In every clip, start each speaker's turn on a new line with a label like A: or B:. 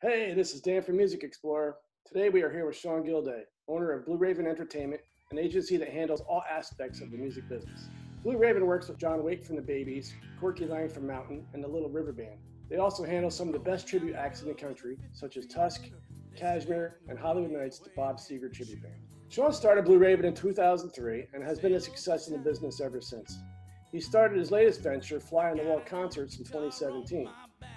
A: Hey, this is Dan from MusicXplorer. Today we are here with Sean Gilday, owner of Blue Raven Entertainment, an agency that handles all aspects of the music business. Blue Raven works with John Waite from the Babies, Corky Lang from Mountain, and the Little River Band. They also handle some of the best tribute acts in the country, such as Tusk, Kashmir, and Hollywood Nights, the Bob Seger tribute band. Sean started Blue Raven in 2003 and has been a success in the business ever since. He started his latest venture, Fly on the Wall Concerts, in 2017.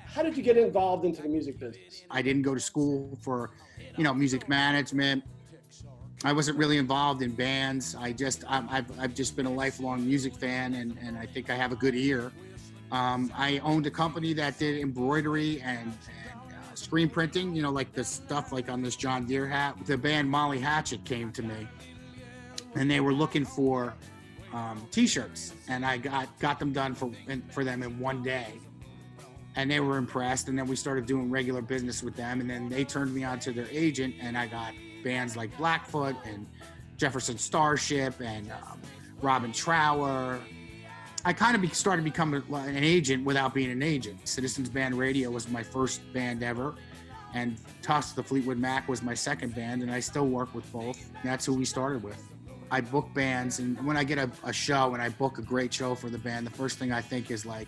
A: How did you get involved into the music business?
B: I didn't go to school for, music management. I wasn't really involved in bands. I've just been a lifelong music fan, and I think I have a good ear. I owned a company that did embroidery and screen printing, like the stuff like on this John Deere hat. The band Molly Hatchet came to me, and they were looking for t-shirts, and I got them done for them in one day. And they were impressed, and then we started doing regular business with them, and then they turned me on to their agent, and I got bands like Blackfoot and Jefferson Starship and Robin Trower. I kind of started becoming an agent without being an agent. Citizens Band Radio was my first band ever, and Tusk, the Fleetwood Mac, was my second band, and I still work with both. That's who we started with. I book bands, and when I get a show and I book a great show for the band, the first thing I think is like,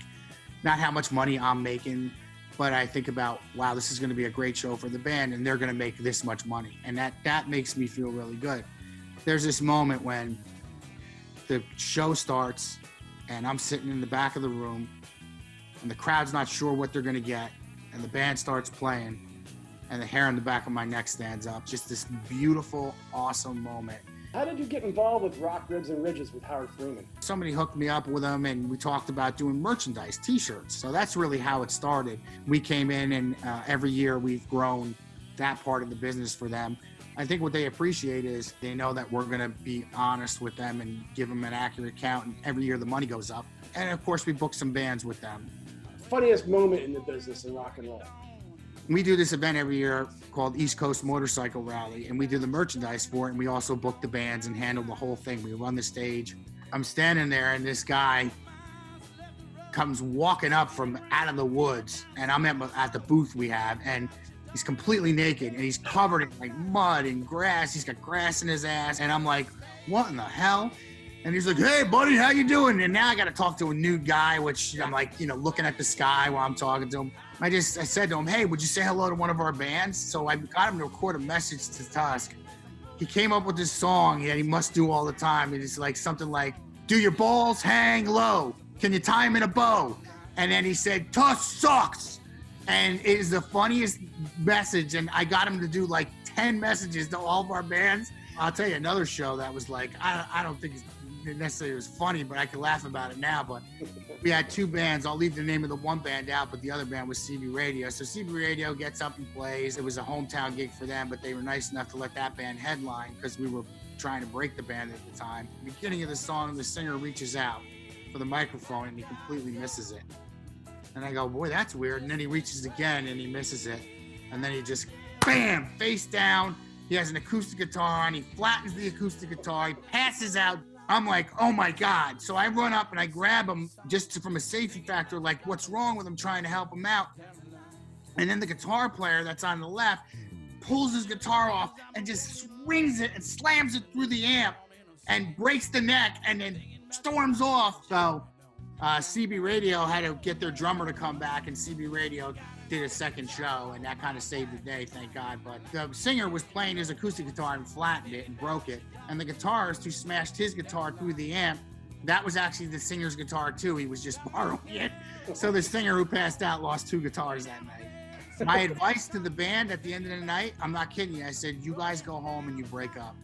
B: not how much money I'm making, but I think about, wow, this is going to be a great show for the band, and they're going to make this much money. And that makes me feel really good. There's this moment when the show starts, and I'm sitting in the back of the room, and the crowd's not sure what they're going to get, and the band starts playing, and the hair on the back of my neck stands up. Just this beautiful, awesome moment.
A: How did you get involved with Rock Ribs and Ridges with Howard Freeman?
B: Somebody hooked me up with them, and we talked about doing merchandise, t-shirts. So that's really how it started. We came in, and every year we've grown that part of the business for them. I think what they appreciate is they know that we're going to be honest with them and give them an accurate count, and every year the money goes up. And of course, we book some bands with them.
A: Funniest moment in the business in rock and roll?
B: We do this event every year called East Coast Motorcycle Rally, and we do the merchandise for it, and we also book the bands and handle the whole thing. We run the stage. I'm standing there, and this guy comes walking up from out of the woods, and I'm at the booth we have, and he's completely naked, and he's covered in like mud and grass. He's got grass in his ass, and I'm like, what in the hell? And he's like, hey, buddy, how you doing? And now I got to talk to a nude guy, which I'm like, looking at the sky while I'm talking to him. I said to him, hey, would you say hello to one of our bands? So I got him to record a message to Tusk. He came up with this song that he must do all the time. It's like something like, do your balls hang low? Can you tie them in a bow? And then he said, Tusk sucks. And it is the funniest message. And I got him to do like 10 messages to all of our bands. I'll tell you another show that was like, I don't think it necessarily was funny, but I can laugh about it now. But we had two bands. I'll leave the name of the one band out, but the other band was CB Radio. So CB Radio gets up and plays. It was a hometown gig for them, but they were nice enough to let that band headline because we were trying to break the band at the time. The beginning of the song, the singer reaches out for the microphone and he completely misses it. And I go, boy, that's weird. And then he reaches again and he misses it. And then he just, bam, face down. He has an acoustic guitar on. He flattens the acoustic guitar. He passes out. I'm like, oh my God. So I run up and I grab him just from a safety factor, like what's wrong with him, trying to help him out. And then the guitar player that's on the left pulls his guitar off and just swings it and slams it through the amp and breaks the neck and then storms off. So CB Radio had to get their drummer to come back, and CB Radio did a second show, and that kind of saved the day, thank God. But the singer was playing his acoustic guitar and flattened it and broke it. And the guitarist who smashed his guitar through the amp, that was actually the singer's guitar too. He was just borrowing it. So the singer who passed out lost two guitars that night. My advice to the band at the end of the night, I'm not kidding you, I said, you guys go home and you break up.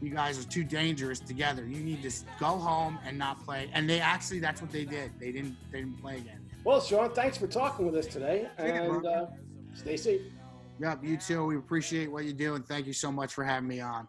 B: You guys are too dangerous together. You need to go home and not play. And they actually, that's what they did. They didn't play again.
A: Well, Sean, thanks for talking with us today, and stay safe.
B: Yep, you too. We appreciate what you do, and thank you so much for having me on.